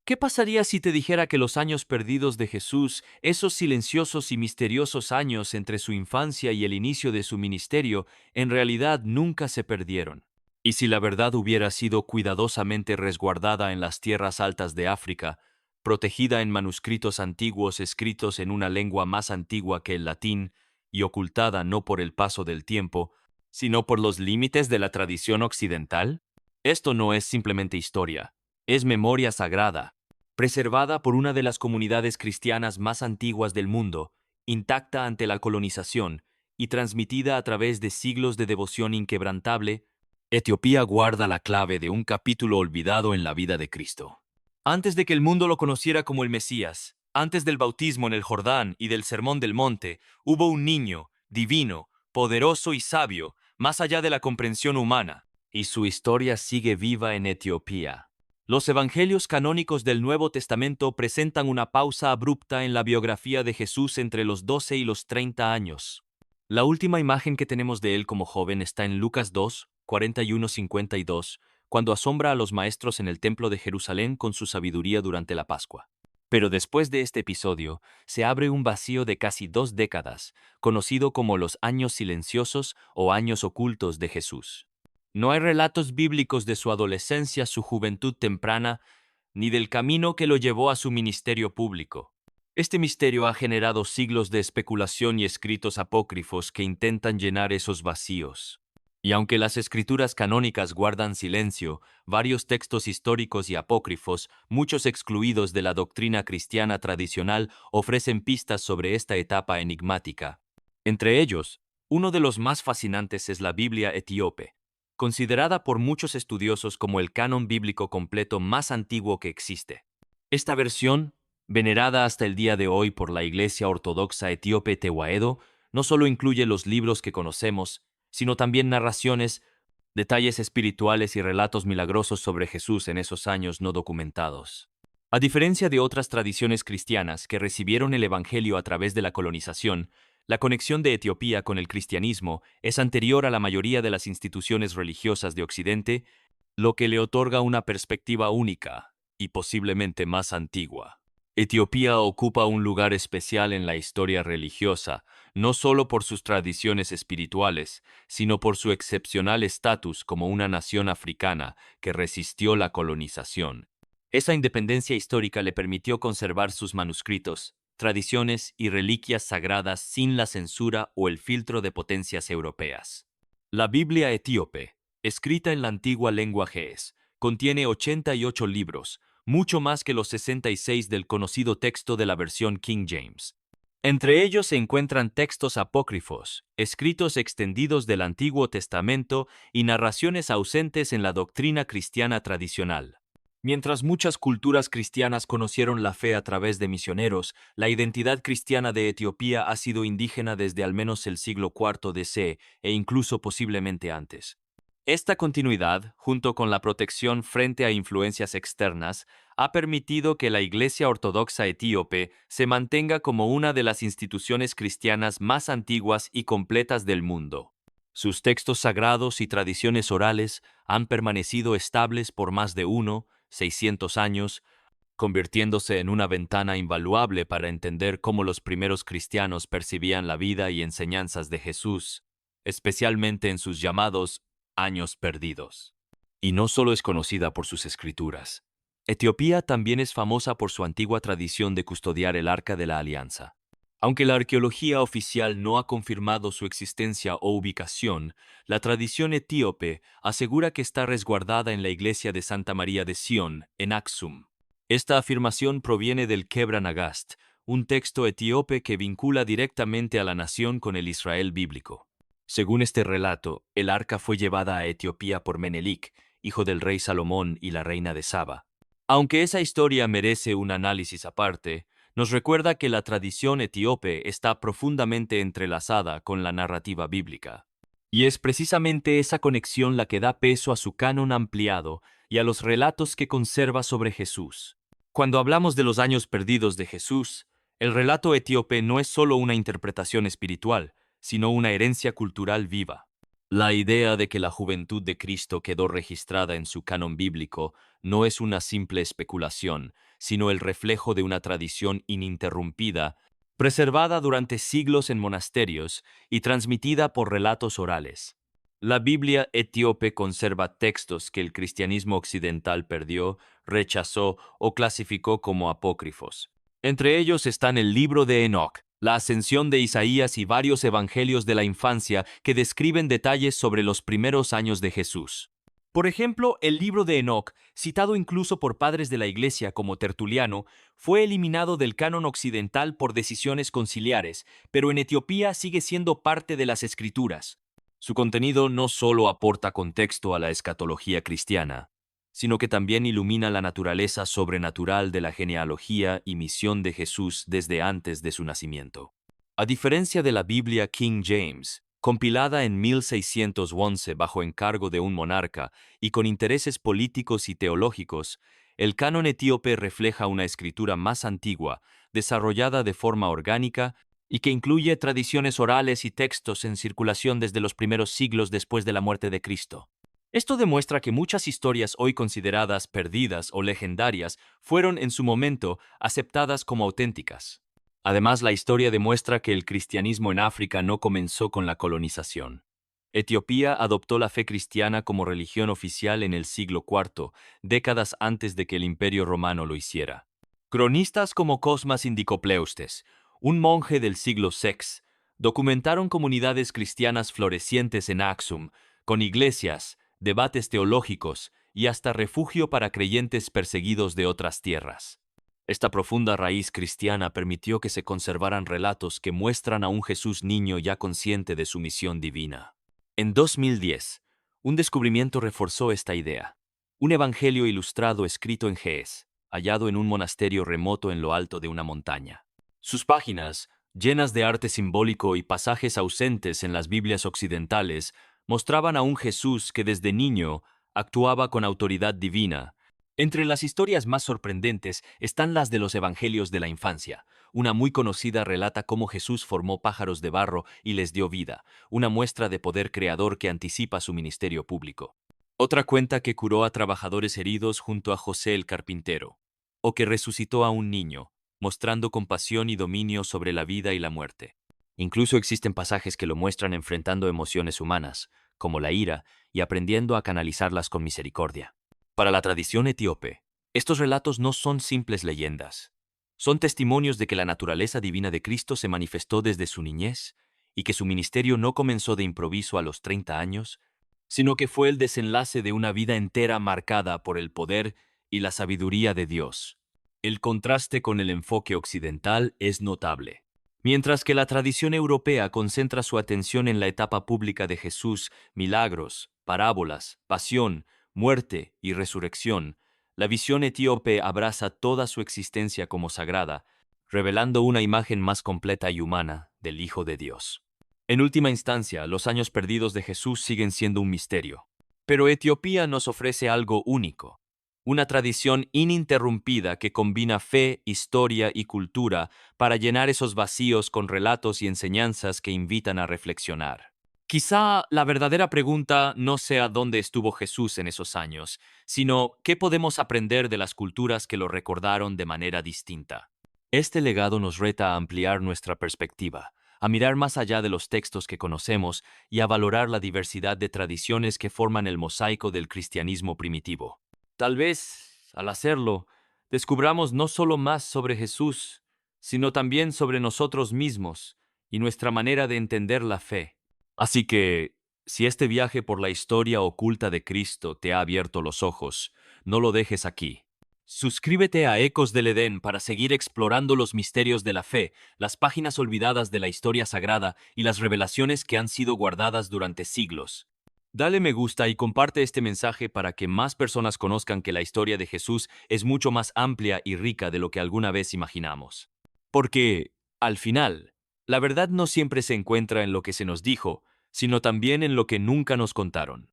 ¿Qué pasaría si te dijera que los años perdidos de Jesús, esos silenciosos y misteriosos años entre su infancia y el inicio de su ministerio, en realidad nunca se perdieron? Y si la verdad hubiera sido cuidadosamente resguardada en las tierras altas de África, protegida en manuscritos antiguos escritos en una lengua más antigua que el latín y ocultada no por el paso del tiempo, sino por los límites de la tradición occidental? Esto no es simplemente historia, es memoria sagrada, preservada por una de las comunidades cristianas más antiguas del mundo, intacta ante la colonización y transmitida a través de siglos de devoción inquebrantable. Etiopía guarda la clave de un capítulo olvidado en la vida de Cristo. Antes de que el mundo lo conociera como el Mesías, antes del bautismo en el Jordán y del Sermón del Monte, hubo un niño, divino, poderoso y sabio, más allá de la comprensión humana, y su historia sigue viva en Etiopía. Los evangelios canónicos del Nuevo Testamento presentan una pausa abrupta en la biografía de Jesús entre los 12 y los 30 años. La última imagen que tenemos de él como joven está en Lucas 2, 41-52, cuando asombra a los maestros en el templo de Jerusalén con su sabiduría durante la Pascua. Pero después de este episodio, se abre un vacío de casi 2 décadas, conocido como los años silenciosos o años ocultos de Jesús. No hay relatos bíblicos de su adolescencia, su juventud temprana, ni del camino que lo llevó a su ministerio público. Este misterio ha generado siglos de especulación y escritos apócrifos que intentan llenar esos vacíos. Y aunque las escrituras canónicas guardan silencio, varios textos históricos y apócrifos, muchos excluidos de la doctrina cristiana tradicional, ofrecen pistas sobre esta etapa enigmática. Entre ellos, uno de los más fascinantes es la Biblia etíope, considerada por muchos estudiosos como el canon bíblico completo más antiguo que existe. Esta versión, venerada hasta el día de hoy por la Iglesia Ortodoxa Etíope Tewahedo, no solo incluye los libros que conocemos, sino también narraciones, detalles espirituales y relatos milagrosos sobre Jesús en esos años no documentados. A diferencia de otras tradiciones cristianas que recibieron el Evangelio a través de la colonización, la conexión de Etiopía con el cristianismo es anterior a la mayoría de las instituciones religiosas de Occidente, lo que le otorga una perspectiva única y posiblemente más antigua. Etiopía ocupa un lugar especial en la historia religiosa, no solo por sus tradiciones espirituales, sino por su excepcional estatus como una nación africana que resistió la colonización. Esa independencia histórica le permitió conservar sus manuscritos, tradiciones y reliquias sagradas sin la censura o el filtro de potencias europeas. La Biblia etíope, escrita en la antigua lengua ge'ez, contiene 88 libros, mucho más que los 66 del conocido texto de la versión King James. Entre ellos se encuentran textos apócrifos, escritos extendidos del Antiguo Testamento y narraciones ausentes en la doctrina cristiana tradicional. Mientras muchas culturas cristianas conocieron la fe a través de misioneros, la identidad cristiana de Etiopía ha sido indígena desde al menos el siglo IV DC e incluso posiblemente antes. Esta continuidad, junto con la protección frente a influencias externas, ha permitido que la Iglesia Ortodoxa Etíope se mantenga como una de las instituciones cristianas más antiguas y completas del mundo. Sus textos sagrados y tradiciones orales han permanecido estables por más de 600 años, convirtiéndose en una ventana invaluable para entender cómo los primeros cristianos percibían la vida y enseñanzas de Jesús, especialmente en sus llamados años perdidos. Y no solo es conocida por sus escrituras. Etiopía también es famosa por su antigua tradición de custodiar el Arca de la Alianza. Aunque la arqueología oficial no ha confirmado su existencia o ubicación, la tradición etíope asegura que está resguardada en la iglesia de Santa María de Sion, en Aksum. Esta afirmación proviene del Kebra Nagast, un texto etíope que vincula directamente a la nación con el Israel bíblico. Según este relato, el arca fue llevada a Etiopía por Menelik, hijo del rey Salomón y la reina de Saba. Aunque esa historia merece un análisis aparte, nos recuerda que la tradición etíope está profundamente entrelazada con la narrativa bíblica. Y es precisamente esa conexión la que da peso a su canon ampliado y a los relatos que conserva sobre Jesús. Cuando hablamos de los años perdidos de Jesús, el relato etíope no es solo una interpretación espiritual, sino una herencia cultural viva. La idea de que la juventud de Cristo quedó registrada en su canon bíblico no es una simple especulación, sino el reflejo de una tradición ininterrumpida, preservada durante siglos en monasterios y transmitida por relatos orales. La Biblia etíope conserva textos que el cristianismo occidental perdió, rechazó o clasificó como apócrifos. Entre ellos están el libro de Enoc, la ascensión de Isaías y varios evangelios de la infancia que describen detalles sobre los primeros años de Jesús. Por ejemplo, el libro de Enoc, citado incluso por padres de la Iglesia como Tertuliano, fue eliminado del canon occidental por decisiones conciliares, pero en Etiopía sigue siendo parte de las Escrituras. Su contenido no solo aporta contexto a la escatología cristiana, sino que también ilumina la naturaleza sobrenatural de la genealogía y misión de Jesús desde antes de su nacimiento. A diferencia de la Biblia King James, compilada en 1611 bajo encargo de un monarca y con intereses políticos y teológicos, el canon etíope refleja una escritura más antigua, desarrollada de forma orgánica y que incluye tradiciones orales y textos en circulación desde los primeros siglos después de la muerte de Cristo. Esto demuestra que muchas historias hoy consideradas perdidas o legendarias fueron en su momento aceptadas como auténticas. Además, la historia demuestra que el cristianismo en África no comenzó con la colonización. Etiopía adoptó la fe cristiana como religión oficial en el siglo IV, décadas antes de que el Imperio Romano lo hiciera. Cronistas como Cosmas Indicopleustes, un monje del siglo VI, documentaron comunidades cristianas florecientes en Aksum, con iglesias, debates teológicos y hasta refugio para creyentes perseguidos de otras tierras. Esta profunda raíz cristiana permitió que se conservaran relatos que muestran a un Jesús niño ya consciente de su misión divina. En 2010, un descubrimiento reforzó esta idea. Un evangelio ilustrado escrito en ge'ez, hallado en un monasterio remoto en lo alto de una montaña. Sus páginas, llenas de arte simbólico y pasajes ausentes en las Biblias occidentales, mostraban a un Jesús que desde niño actuaba con autoridad divina. Entre las historias más sorprendentes están las de los evangelios de la infancia. Una muy conocida relata cómo Jesús formó pájaros de barro y les dio vida, una muestra de poder creador que anticipa su ministerio público. Otra cuenta que curó a trabajadores heridos junto a José el carpintero, o que resucitó a un niño, mostrando compasión y dominio sobre la vida y la muerte. Incluso existen pasajes que lo muestran enfrentando emociones humanas, como la ira, y aprendiendo a canalizarlas con misericordia. Para la tradición etíope, estos relatos no son simples leyendas. Son testimonios de que la naturaleza divina de Cristo se manifestó desde su niñez y que su ministerio no comenzó de improviso a los 30 años, sino que fue el desenlace de una vida entera marcada por el poder y la sabiduría de Dios. El contraste con el enfoque occidental es notable. Mientras que la tradición europea concentra su atención en la etapa pública de Jesús, milagros, parábolas, pasión, muerte y resurrección, la visión etíope abraza toda su existencia como sagrada, revelando una imagen más completa y humana del Hijo de Dios. En última instancia, los años perdidos de Jesús siguen siendo un misterio. Pero Etiopía nos ofrece algo único, una tradición ininterrumpida que combina fe, historia y cultura para llenar esos vacíos con relatos y enseñanzas que invitan a reflexionar. Quizá la verdadera pregunta no sea dónde estuvo Jesús en esos años, sino qué podemos aprender de las culturas que lo recordaron de manera distinta. Este legado nos reta a ampliar nuestra perspectiva, a mirar más allá de los textos que conocemos y a valorar la diversidad de tradiciones que forman el mosaico del cristianismo primitivo. Tal vez, al hacerlo, descubramos no solo más sobre Jesús, sino también sobre nosotros mismos y nuestra manera de entender la fe. Así que, si este viaje por la historia oculta de Cristo te ha abierto los ojos, no lo dejes aquí. Suscríbete a Ecos del Edén para seguir explorando los misterios de la fe, las páginas olvidadas de la historia sagrada y las revelaciones que han sido guardadas durante siglos. Dale me gusta y comparte este mensaje para que más personas conozcan que la historia de Jesús es mucho más amplia y rica de lo que alguna vez imaginamos. Porque, al final, la verdad no siempre se encuentra en lo que se nos dijo, sino también en lo que nunca nos contaron.